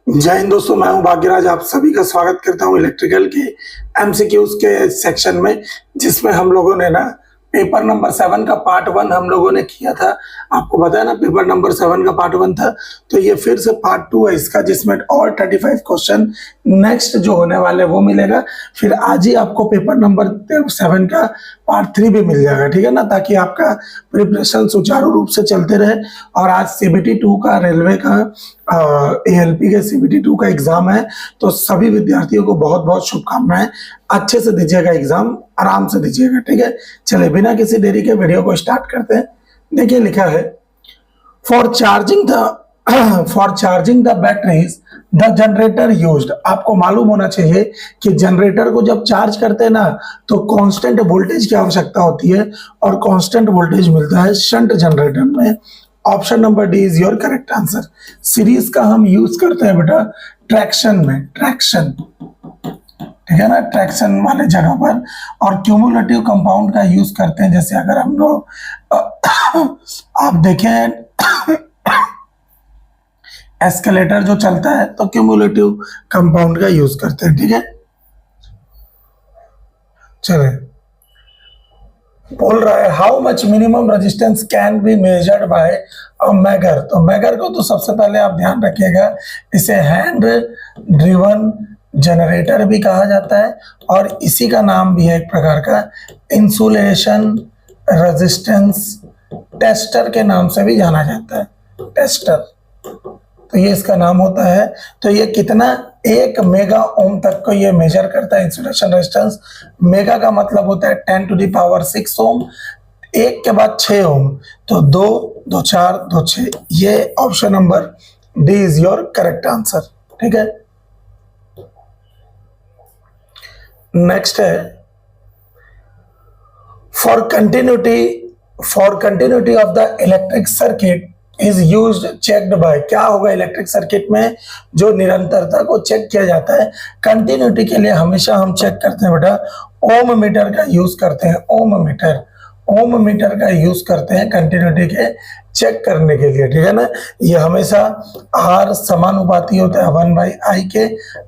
जय हिंद दोस्तों, मैं हूं भाग्यराज। आप सभी का स्वागत करता हूं इलेक्ट्रिकल के एमसीक्यूज के सेक्शन में, जिसमें हम लोगों ने ना पेपर नंबर 7 का पार्ट 1 हम लोगों ने किया था। आपको पता है ना, पेपर नंबर 7 का पार्ट 1 था, तो ये फिर से पार्ट 2 है इसका, जिसमें और 35 क्वेश्चन नेक्स्ट जो होने वाले वो मिलेगा। फिर आज ही आपको पेपर नंबर 7 का पार्ट 3 भी मिल जाएगा, ठीक है ना, ताकि आपका प्रिपरेशन सुचारू रूप से चलते रहे। और आज सीबीटी 2 का, रेलवे का, एएलपी के सीबीटी 2 का एग्जाम है, तो सभी विद्यार्थियों को बहुत बहुत शुभकामनाएं। अच्छे से दीजिएगा एग्जाम, आराम से दीजिएगा, ठीक है। चलिए बिना किसी देरी के वीडियो को स्टार्ट करते हैं। देखिए लिखा है, for charging the batteries the generator used. आपको मालूम होना चाहिए कि जनरेटर को जब चार्ज करते हैं ना, तो कांस्टेंट वोल्टेज की आवश्यकता होती है, और कांस्टेंट वोल्टेज मिलता है शंट जनरेटर में। Option number D is your correct answer. Series का हम यूज करते हैं बेटा ट्रैक्शन में, ट्रैक्शन, ठीक है ना, ट्रैक्शन वाले जगह पर। और क्यूमुलेटिव कंपाउंड का यूज करते हैं, जैसे अगर हम लोग आप देखें एस्केलेटर जो चलता है, तो क्यूमुलेटिव कंपाउंड का यूज करते हैं, ठीक है। चले, बोल रहा है how much minimum resistance can be measured by a megger. तो मेगर को तो सबसे पहले आप ध्यान रखिएगा, इसे हैंड ड्रिवन जनरेटर भी कहा जाता है, और इसी का नाम भी है एक प्रकार का इंसुलेशन रेजिस्टेंस टेस्टर के नाम से भी जाना जाता है, टेस्टर। तो ये इसका नाम होता है। तो ये कितना, 1 मेगा ओम तक को ये मेजर करता है इंसुलेशन रेजिस्टेंस। मेगा का मतलब होता है 10⁶ ओम, 1 के बाद 6 ओम, तो 2, 2 4, 2 6। ये option number D is your correct answer, ठीक है। नेक्स्ट है, for continuity of the electric circuit is used checked by. क्या होगा इलेक्ट्रिक सर्किट में, जो निरंतरता को चेक किया जाता है, कंटिन्यूटी के लिए हमेशा हम चेक करते हैं बेटा ओम मीटर का यूज करते हैं। ओम मीटर का यूज करते हैं कंटिन्यूटी के चेक करने के लिए, ठीक है ना। ये हमेशा आर समानुपाती होता है 1/I के।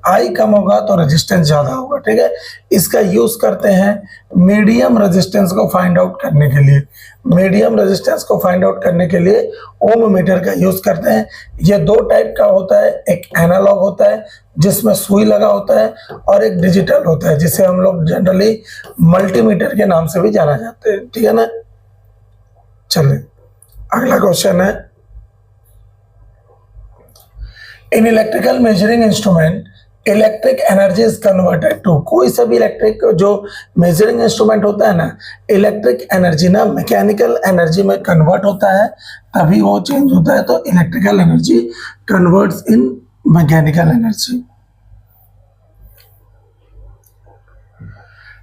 आई कम होगा तो रेजिस्टेंस ज्यादा होगा, ठीक है। इसका यूज करते हैं मीडियम रेजिस्टेंस को फाइंड आउट करने के लिए। मीडियम रेजिस्टेंस को फाइंड आउट करने के लिए ओम मीटर का यूज करते हैं। ये 2 टाइप का होता है, एक एनालॉग होता है जिसमें सुई लगा होता है, और एक डिजिटल होता है जिसे हम लोग जनरली मल्टीमीटर के नाम से भी जाना जाते हैं, ठीक है ना। चलिए अगला क्वेश्चन है, in electrical measuring instrument electric energy is converted to. कोई सा भी इलेक्ट्रिक जो मेजरिंग इंस्ट्रूमेंट होता है ना, इलेक्ट्रिक एनर्जी ना मैकेनिकल एनर्जी में कन्वर्ट होता है, तभी वो चेंज होता है। तो electrical energy converts in mechanical energy.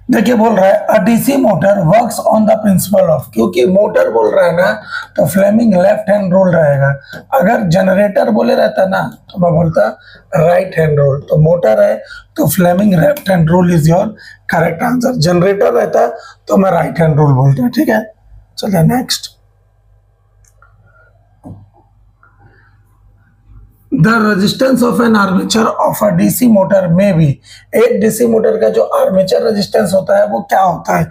देखिए बोल रहा है अ DC motor works on the principle of. क्योंकि मोटर बोल रहा है ना, तो फ्लेमिंग लेफ्ट हैंड रूल रहेगा। अगर जनरेटर बोले रहता ना, तो मैं बोलता राइट हैंड रूल। तो मोटर है तो Fleming left hand rule is your correct answer. Generator रहता तो मैं राइट हैंड रूल बोलता, ठीक है। चलिए next, the resistance of an armature of a DC motor में भी। एक डीसी मोटर का जो आर्मेचर रेजिस्टेंस होता है वो क्या होता है,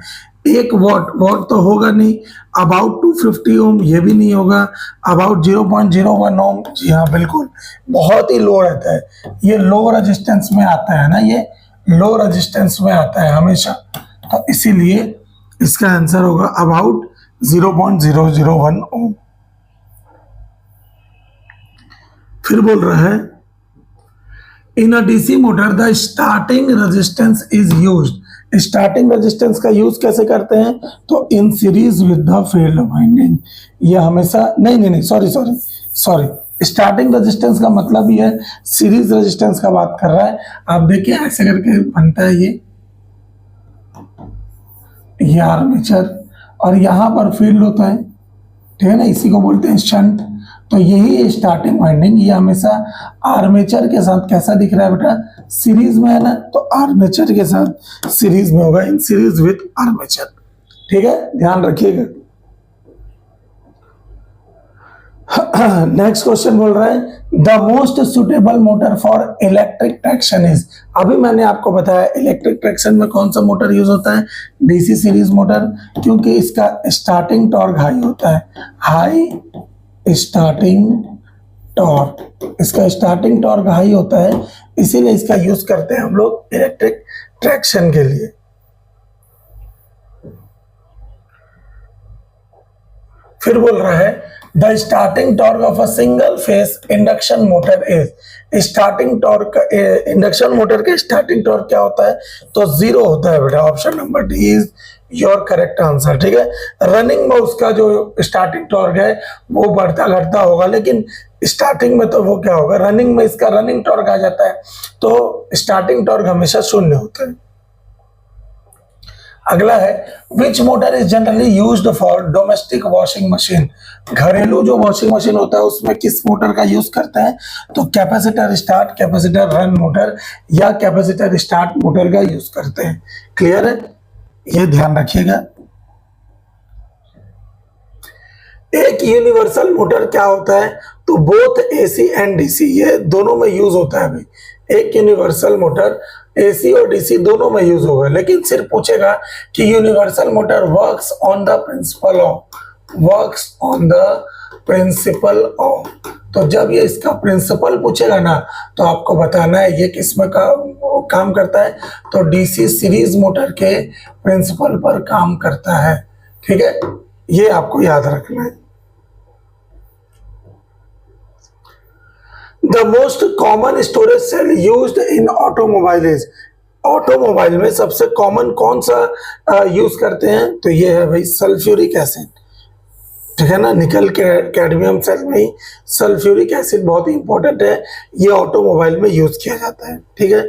1 वॉट तो होगा नहीं, अबाउट 250 ओम ये भी नहीं होगा, अबाउट 0.01 ओम, जी हाँ बिल्कुल, बहुत ही लो रहता है। ये लो रेजिस्टेंस में आता है ना, ये लो रेजिस्टेंस में आता है हमेशा, तो इसीलिए इसका आंसर होगा अबाउट 0.001 ओम। फिर बोल रहा है in a DC motor the starting resistance is used. Starting resistance का यूज कैसे करते हैं, तो in series with the field winding. ये हमेशा नहीं, सॉरी, स्टार्टिंग रेजिस्टेंस का मतलब ही है सीरीज रेजिस्टेंस का बात कर रहा है। आप देखिए ऐसे करके बनता है ये आर्मेचर, और यहाँ पर फील्ड होता है, ठीक है ना, इसी को बोलते हैं शंट। तो यही स्टार्टिंग वाइंडिंग, ये हमेशा आर्मेचर के साथ कैसा दिख रहा है बेटा, सीरीज में है ना, तो आर्मेचर के साथ सीरीज में होगा, इन सीरीज विथ आर्मेचर, ठीक है, ध्यान रखिएगा। नेक्स्ट क्वेश्चन बोल रहा है the most suitable motor for electric traction is. अभी मैंने आपको बताया इलेक्ट्रिक ट्रैक्शन में कौन सा मोटर यूज होता है, डीसी सीरीज मोटर, क्योंकि इसका स्टार्टिंग टॉर्क हाई होता है, हाई स्टार्टिंग टॉर्क, इसका स्टार्टिंग टॉर्क हाई होता है, इसीलिए इसका यूज करते हैं हम लोग इलेक्ट्रिक ट्रैक्शन के लिए। फिर बोल रहा है the starting torque of a single phase induction motor is. Starting torque induction motor का स्टार्टिंग टॉर्क क्या होता है, तो जीरो होता है बेटा। Option number D is your correct answer. ठीक है, रनिंग में उसका जो स्टार्टिंग टॉर्क है वो बढ़ता घटता होगा, लेकिन स्टार्टिंग में तो वो क्या होगा, रनिंग में इसका रनिंग टॉर्क आ जाता है, तो स्टार्टिंग टॉर्क हमेशा शून्य होता है। अगला है which motor is generally used for domestic washing machine. घरेलू जो वॉशिंग मशीन होता है उसमें किस मोटर का यूज करते हैं, तो capacitor start, capacitor run motor या कैपेसिटर स्टार्ट मोटर का यूज करते हैं। क्लियर है, ये ध्यान रखिएगा। एक यूनिवर्सल मोटर क्या होता है, तो बोथ एसी एंड डीसी, ये दोनों में यूज होता है भाई। एक यूनिवर्सल मोटर एसी और डीसी दोनों में यूज होगा, लेकिन सिर्फ पूछेगा कि universal motor works on the principle of, works on the principle of. तो जब ये इसका प्रिंसिपल पूछेगा ना, तो आपको बताना है ये किसमें काम करता है, तो डीसी सीरीज मोटर के प्रिंसिपल पर काम करता है। ठीक है, ये आपको याद रखना है। The most common storage cell used in automobile is. Automobile में सबसे कॉमन कौन सा यूज करते हैं, तो ये है भाई सल्फ्यूरिक एसिड। ठीक है ना, निकल के कैडमियम सेल में ही सल्फ्यूरिक एसिड बहुत ही इंपॉर्टेंट है, ये ऑटोमोबाइल में यूज किया जाता है। ठीक है,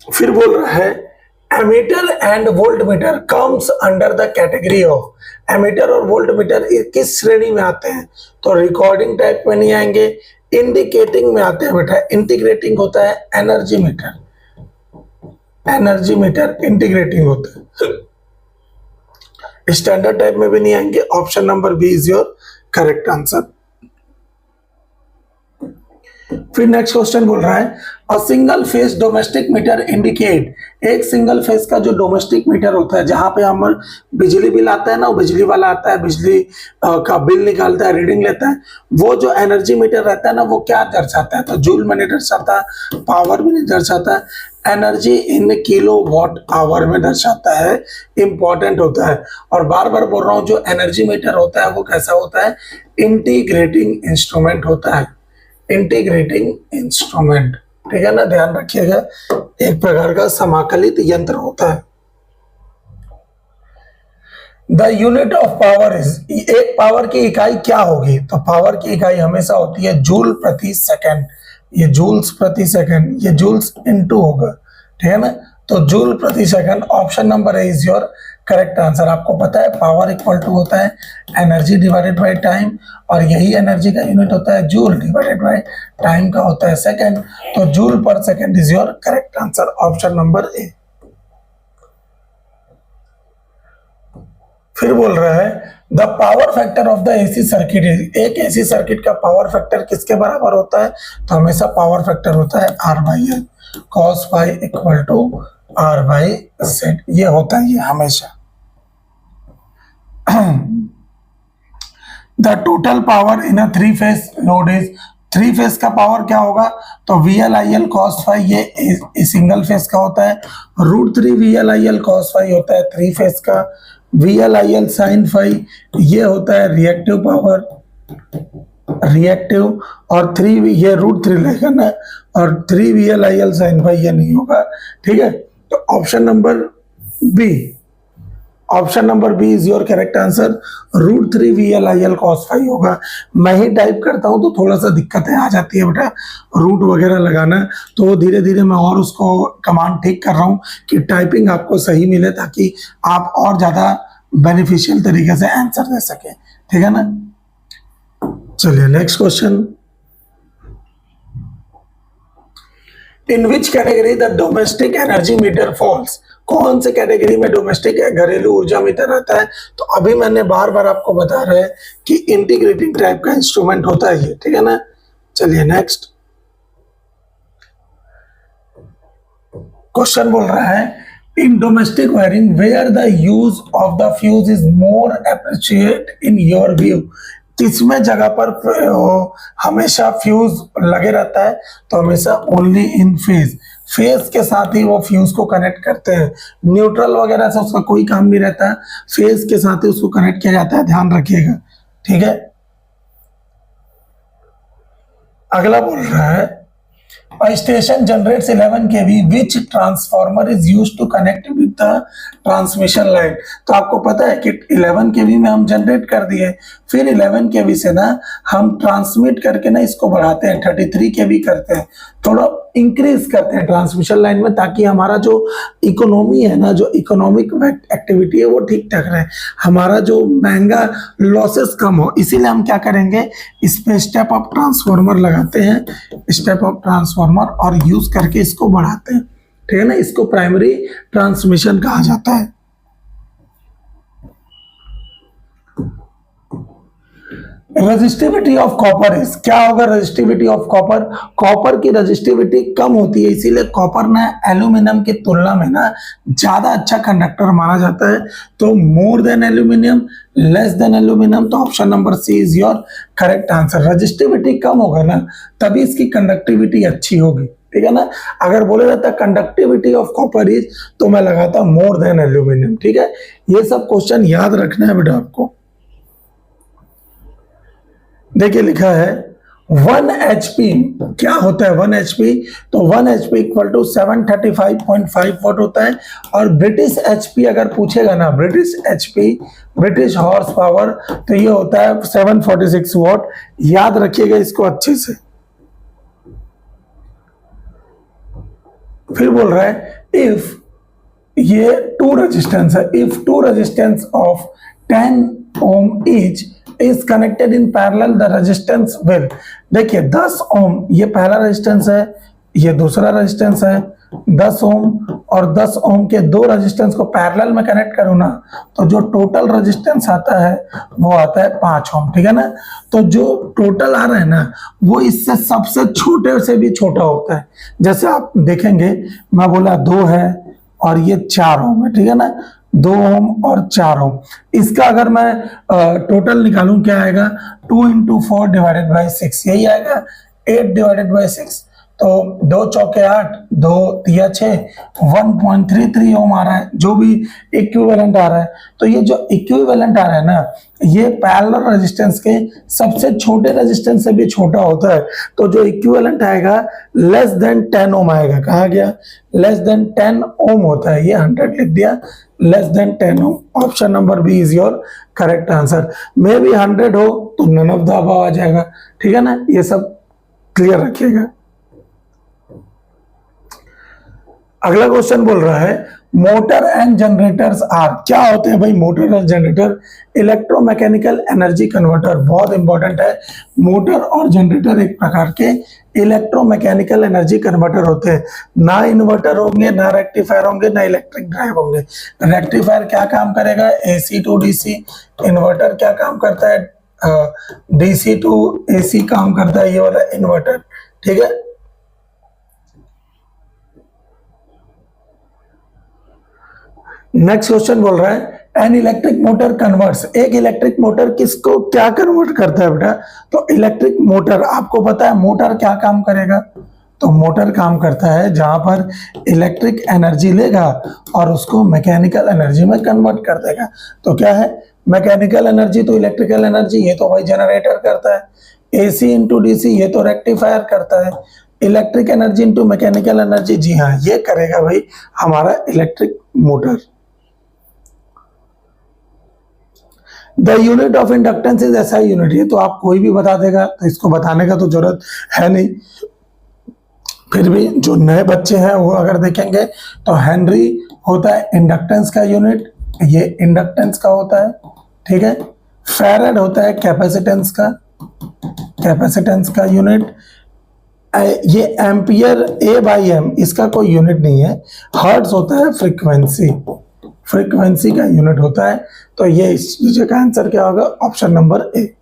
फिर बोल रहा है ammeter and voltmeter comes under the category of. Ammeter और वोल्टमीटर किस श्रेणी में आते हैं, तो रिकॉर्डिंग टाइप में नहीं आएंगे, इंडिकेटिंग में आते हैं बेटा। इंटीग्रेटिंग होता है energy meter, energy meter integrating होता है। स्टैंडर्ड टाइप में भी नहीं आएंगे। Option number B is your correct answer. फिर नेक्स्ट क्वेश्चन बोल रहा है a single phase domestic meter indicate. एक सिंगल फेस का जो डोमेस्टिक मीटर होता है, जहां पे हम बिजली बिल आता है ना, वो बिजली वाला आता है, बिजली का बिल निकालता है, रीडिंग लेता है, वो जो एनर्जी मीटर रहता है ना, वो क्या दर्शाता है, तो जूल में नहीं दर्शाता, पावर भी नहीं दर्शाता, energy in kilowatt hour में दर्शाता है। इंपॉर्टेंट होता है, और बार बार बोल रहा हूं जो एनर्जी मीटर होता है वो कैसा होता है, इंटीग्रेटिंग इंस्ट्रूमेंट होता है, इंटीग्रेटिंग इंस्ट्रूमेंट। ठीक है ना, ध्यान रखिएगा, एक प्रकार का समाकलित यंत्र होता है। The unit of power is, एक पावर की इकाई क्या होगी, तो पावर की इकाई हमेशा होती है जूल प्रति सेकंड। ये जूल्स प्रति सेकंड, ये जूल्स इनटू होगा। ठीक है ना, तो जूल प्रति second. Option number A is your correct answer. आपको पता है पावर इक्वल टू होता है एनर्जी डिवाइडेड बाय टाइम, और यही एनर्जी का यूनिट होता है जूल डिवाइडेड बाय टाइम का होता है सेकंड। तो जूल पर second is your correct answer. Option number A. फिर बोल रहा है the power factor of the AC circuit is. एक एसी सर्किट का पावर फैक्टर किसके बराबर होता है, तो हमेशा पावर फैक्टर होता है R by L, cos phi equal to R by Z, ये होता है ये हमेशा। The total power in a three phase load is. Three phase का पावर क्या होगा, तो V L I L cos phi, ये सिंगल फेज का होता है, root 3 V L I L cos phi होता है थ्री फेज का, V L I L sine phi ये होता है रिएक्टिव पावर, रिएक्टिव, और 3 ये रूट 3 लेगा ना, और 3 V L I L sine phi ये नहीं होगा। ठीक है, तो option number B, option number B is your correct answer. Root 3 V L I L cos phi होगा। मैं ही टाइप करता हूं तो थोड़ा सा दिक्कतें आ जाती है बेटा, रूट वगैरह लगाना, तो धीरे धीरे मैं और उसको कमांड ठीक कर रहा हूं कि टाइपिंग आपको सही मिले, ताकि आप और ज्यादा बेनिफिशियल तरीके से आंसर दे सके। ठीक है ना, चलिए next question. In which category the domestic energy meter falls, कौन से कैटेगरी में डोमेस्टिक घरेलू ऊर्जा मीटर आता है? तो अभी मैंने बार बार आपको बता रहा है कि इंटीग्रेटिंग टाइप का इंस्ट्रूमेंट होता है ये, ठीक है ना। चलिए नेक्स्ट क्वेश्चन बोल रहा है, in domestic wiring where the use of the fuse is more appreciate in your view, किसमें जगह पर हमेशा फ्यूज लगे रहता है? तो हमेशा ओनली इन फेज, फेज के साथ ही वो फ्यूज को कनेक्ट करते हैं, न्यूट्रल वगैरह से उसका कोई काम नहीं रहता है, फेज के साथ ही उसको कनेक्ट किया जाता है, ध्यान रखिएगा, ठीक है। अगला बोल रहा है, a station generates 11 kV which transformer is used to connect with the transmission line। तो आपको पता है कि 11 kV में हम जनरेट कर दिए, फिर 11 kV से ना हम ट्रांसमिट करके ना इसको बढ़ाते हैं, 33 kV करते हैं, थोड़ा इंक्रीज करते हैं ट्रांसमिशन लाइन में, ताकि हमारा जो इकोनॉमी है ना, जो इकोनॉमिक एक्टिविटी है वो ठीक ठाक रहे, हमारा जो महंगा लॉसेस कम हो। इसीलिए हम क्या करेंगे, इस पे स्टेप अप ट्रांसफार्मर लगाते हैं, स्टेप अप ट्रांसफार्मर, और यूज करके इसको बढ़ाते हैं, ठीक है ना। इसको प्राइमरी ट्रांसमिशन कहा जाता है। रजिस्टिविटी ऑफ कॉपर इज, क्या होगा रजिस्टिविटी ऑफ कॉपर? कॉपर की रजिस्टिविटी कम होती है, इसीलिए कॉपर ना एल्यूमिनियम की तुलना में ना ज्यादा अच्छा कंडक्टर माना जाता है। तो more than aluminium, less than aluminium, तो option number C is your correct answer. Resistivity कम होगा ना तभी इसकी कंडक्टिविटी अच्छी होगी, ठीक है ना। अगर बोले जाता कंडक्टिविटी ऑफ कॉपर इज, तो मैं लगाता मोर देन एल्यूमिनियम, ठीक है। ये सब क्वेश्चन याद रखना है बेटा आपको। देखिए लिखा है 1 HP क्या होता है? 1 HP, तो 1 HP इक्वल टू 735.5 वॉट होता है। और ब्रिटिश HP अगर पूछेगा ना, British HP, British horse power, तो ये होता है 746 वॉट। याद रखिएगा इसको अच्छे से। फिर बोल रहा है इफ, ये 2 रेजिस्टेंस है, if 2 resistance of 10 ohm each is connected in parallel the resistance will, देखिए 10 ओम ये पहला रेजिस्टेंस है, ये दूसरा रेजिस्टेंस है, 10 ओम और 10 ओम के 2 रेजिस्टेंस को पैरेलल में कनेक्ट करूँ ना, तो जो टोटल रेजिस्टेंस आता है वो आता है 5 ओम, ठीक है ना। तो जो टोटल आ रहा है ना वो इससे सबसे छोटे से भी छोटा होता है। जैसे आप देखेंगे, मैं बोला 2 है और ये 4 ओम है, ठीक है ना, 2 ओम और 4 ओम। इसका अगर मैं टोटल निकालूं क्या आएगा, 2 × 4 / 6, यही आएगा 8 / 6। तो 2 चौके 8, 2 तिया 6, 1.33 ओम आ रहा है, जो भी इक्विवेलेंट आ रहा है। तो ये जो इक्विवेलेंट आ रहा है ना, ये पैरेलल रेजिस्टेंस के सबसे छोटे रेजिस्टेंस से भी छोटा होता है। तो जो इक्विवेलेंट आएगा लेस देन 10 ओम आएगा। कहा गया लेस देन 10 ओम होता है, ये 100 लिख दिया, less than 10 ohm. Option number B is your correct answer. मे भी 100 हो तो नन ऑफ द अबव आ जाएगा, ठीक है ना। ये सब क्लियर रखिएगा। अगला क्वेश्चन बोल रहा है मोटर एंड जनरेटर्स आर, क्या होते हैं भाई मोटर और जनरेटर? इलेक्ट्रोमैकेनिकल एनर्जी कन्वर्टर, बहुत इंपॉर्टेंट है। मोटर और जनरेटर एक प्रकार के इलेक्ट्रोमैकेनिकल एनर्जी कन्वर्टर होते हैं। ना इन्वर्टर होंगे, ना रेक्टिफायर होंगे, ना इलेक्ट्रिक ड्राइव होंगे। रेक्टिफायर क्या काम करेगा? AC to DC। इन्वर्टर क्या काम करता है? DC टू AC काम करता है ये वाला इन्वर्टर, ठीक है। नेक्स्ट क्वेश्चन बोल रहा है एन इलेक्ट्रिक मोटर कन्वर्ट्स, एक इलेक्ट्रिक मोटर किसको क्या कन्वर्ट करता है बेटा? तो इलेक्ट्रिक मोटर, आपको पता है मोटर क्या काम करेगा? तो मोटर काम करता है जहां पर इलेक्ट्रिक एनर्जी लेगा और उसको मैकेनिकल एनर्जी में कन्वर्ट कर देगा। तो क्या है मैकेनिकल एनर्जी तो इलेक्ट्रिकल एनर्जी, ये तो भाई जनरेटर करता है। AC × DC ये तो रेक्टिफायर करता है। Electric energy into mechanical energy, जी हाँ ये करेगा भाई हमारा electric motor. The unit of inductance is SI unit, ये तो आप कोई भी बता देगा, तो इसको बताने का तो जरूरत है नहीं। फिर भी जो नए बच्चे हैं वो अगर देखेंगे तो हेनरी होता है इंडक्टेंस का यूनिट, ये इंडक्टेंस का होता है, ठीक है। फैराड होता है कैपेसिटेंस का यूनिट। ये एम्पियर ए बाई एम इसका कोई यूनिट नहीं है, हर्ट्ज होता है फ्रीक्वेंसी, फ्रीक्वेंसी का यूनिट होता है। तो ये इस चीज का आंसर क्या होगा, option number A.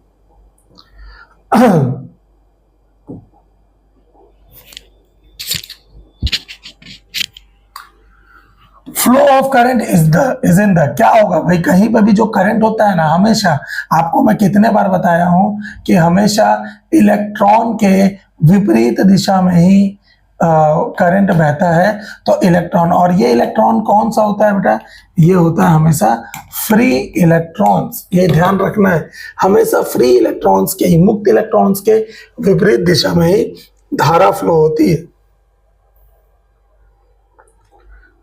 Flow of current is in the, क्या होगा भाई, कहीं पर भी जो करंट होता है ना, हमेशा आपको मैं कितने बार बताया हूं कि हमेशा इलेक्ट्रॉन के विपरीत दिशा में ही करंट बहता है। तो इलेक्ट्रॉन, और ये इलेक्ट्रॉन कौन सा होता है बेटा, ये होता है हमेशा फ्री इलेक्ट्रॉन्स, ये ध्यान रखना है, हमेशा फ्री इलेक्ट्रॉन्स के ही, मुक्त इलेक्ट्रॉन्स के विपरीत दिशा में ही धारा फ्लो होती है।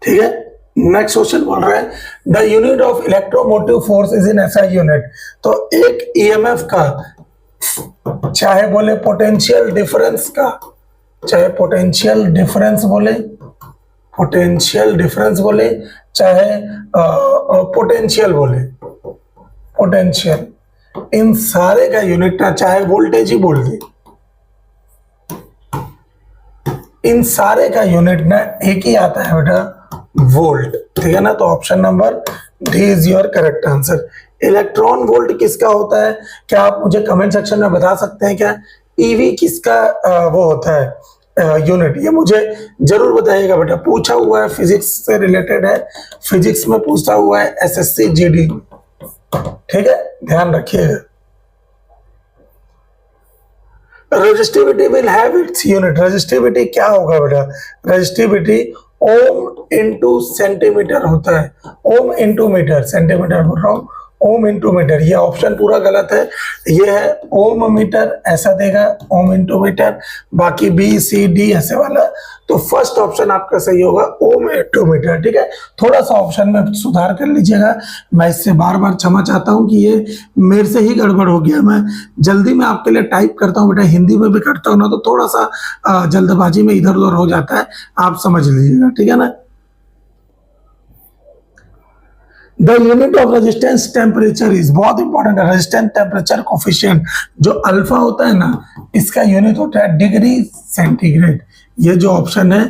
ठीक है, नेक्स्ट क्वेश्चन बोल रहा है the unit of electromotive force is in SI unit. तो एक ईएमएफ का, चाहे बोले पोटेंशियल डिफरेंस का, चाहे पोटेंशियल डिफरेंस बोले, पोटेंशियल डिफरेंस बोले, चाहे पोटेंशियल बोले, पोटेंशियल, इन सारे का यूनिट ना, चाहे वोल्टेज ही बोल दे, इन सारे का यूनिट ना एक ही आता है बेटा, वोल्ट। ठीक है ना, तो option number D is your correct answer. Electron volt किसका होता है, क्या आप मुझे कमेंट सेक्शन में बता सकते हैं क्या? ईवी किसका वो होता है यूनिट, ये मुझे जरूर बताइएगा बेटा, पूछा हुआ है, फिजिक्स से रिलेटेड है, फिजिक्स में पूछा हुआ है, एसएससी जीडी। ठीक है, ध्यान रखिएगा। Resistivity will have its unit, resistivity क्या होगा बेटा, रेजिस्टिविटी ओम इंटू सेंटीमीटर होता है, ओम इंटू मीटर, सेंटीमीटर बोल रहा हूं, ओम इंटू मीटर। ये ऑप्शन पूरा गलत है, ये है ओम मीटर, ऐसा देगा ओम इंटू मीटर, बाकी बी सी डी ऐसे वाला। तो फर्स्ट ऑप्शन आपका सही होगा, ओम इंटू मीटर। ठीक है, थोड़ा सा ऑप्शन में सुधार कर लीजिएगा, मैं इससे बार बार क्षमा चाहता हूं कि ये मेरे से ही गड़बड़ हो गया, मैं जल्दी में आपके लिए टाइप करता हूं बेटा, हिंदी में भी करता हूं ना, तो थोड़ा सा जल्दबाजी में इधर उधर हो जाता है, आप समझ लीजिएगा। ठीक है ना, the unit of resistance temperature is, बहुत इंपॉर्टेंट है, रेजिस्टेंस टेम्परेचर कोफिशिएंट जो अल्फा होता है ना, इसका यूनिट होता है डिग्री सेंटीग्रेड। ये जो ऑप्शन है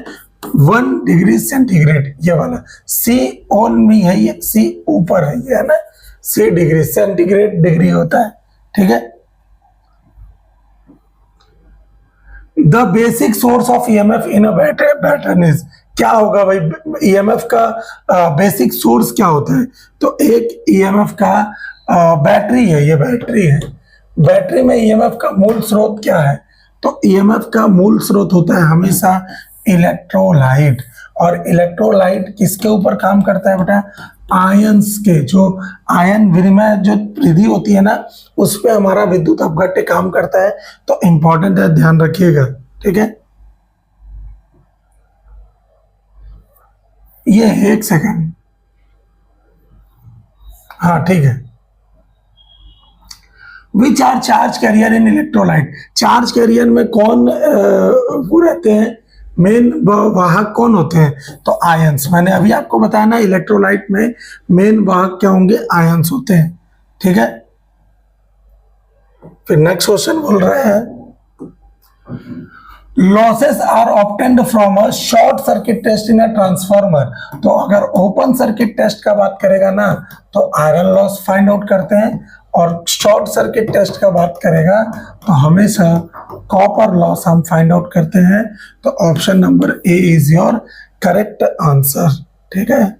1 डिग्री सेंटीग्रेड, ये वाला सी ऑन में है, ये सी ऊपर है, ये है ना, सी डिग्री सेंटीग्रेड डिग्री होता है। ठीक है, the basic source of EMF in a battery is, क्या होगा भाई, ईएमएफ का बेसिक सोर्स क्या होता है? तो एक ईएमएफ का बैटरी है, ये बैटरी है, बैटरी में ईएमएफ का मूल स्रोत क्या है? तो ईएमएफ का मूल स्रोत होता है हमेशा इलेक्ट्रोलाइट, और इलेक्ट्रोलाइट किसके ऊपर काम करता है बेटा? आयंस के, जो आयन विनिमय जो विधि होती है ना, उस पे हमारा विद्युत अपघट्य काम करता है। तो इंपॉर्टेंट है, ध्यान रखिएगा। ठीक है, ये एक सेकंड, हाँ ठीक है। Which are charge carrier in electrolyte, charge carrier में कौन वो रहते हैं, मेन वाहक कौन होते हैं? तो आयंस, मैंने अभी आपको बताया ना, इलेक्ट्रोलाइट में मेन वाहक क्या होंगे? आयंस होते हैं। ठीक है, फिर नेक्स्ट क्वेश्चन बोल रहे हैं losses are obtained from a short circuit test in a transformer. तो अगर ओपन सर्किट टेस्ट का बात करेगा ना, तो आयरन लॉस फाइंड आउट करते हैं, और शॉर्ट सर्किट टेस्ट का बात करेगा तो हमेशा कॉपर लॉस हम फाइंड आउट करते हैं। तो option number A is your correct answer. ठीक है,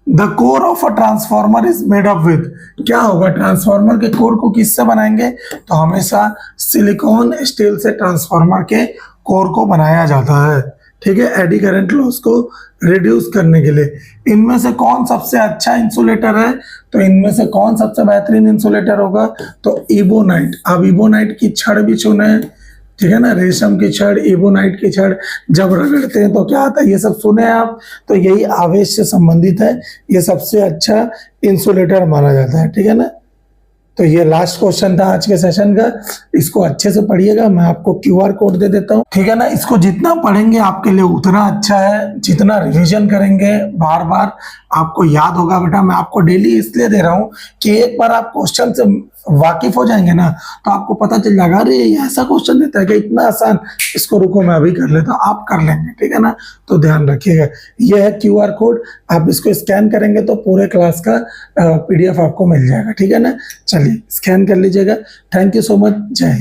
the core of a transformer is made up with, क्या होगा, ट्रांसफार्मर के कोर को किससे बनाएंगे? तो हमेशा सिलिकॉन स्टील से ट्रांसफार्मर के कोर को बनाया जाता है। ठीक है, एडी करंट लॉस को रिड्यूस करने के लिए। इनमें से कौन सबसे अच्छा इंसुलेटर है? तो इनमें से कौन सबसे बेहतरीन इंसुलेटर होगा? तो इबोनाइट। अब इबोनाइट की छड़ भी सुने, ठीक है ना, रेशम की छड़, इबोनाइट की छड़ जब रगड़ते हैं तो क्या आता है, ये सब सुने आप, तो यही आवेश से संबंधित है, ये सबसे अच्छा इंसुलेटर माना जाता है। ठीक है ना, तो ये लास्ट क्वेश्चन था आज के सेशन का, इसको अच्छे से पढ़िएगा, मैं आपको क्यूआर कोड दे देता हूँ। ठीक है ना, इसको जितना पढ़ेंगे आपके लिए उतना अच्छा है, जितना रिवीजन करेंगे बार बार आपको याद होगा बेटा। मैं आपको डेली इसलिए दे रहा हूँ कि एक बार आप क्वेश्चन से वाकिफ हो जाएंगे ना तो आपको पता चल जाएगा, अरे ये ऐसा क्वेश्चन देता है कि इतना आसान, इसको रुको मैं अभी कर लेता हूँ, आप कर लेंगे, ठीक है ना। तो ध्यान रखिएगा, ये है QR कोड, आप इसको स्कैन करेंगे तो पूरे क्लास का PDF आपको मिल जाएगा, ठीक है ना। चलिए स्कैन कर लीजिएगा। थैंक यू सो मच, जय हिंद।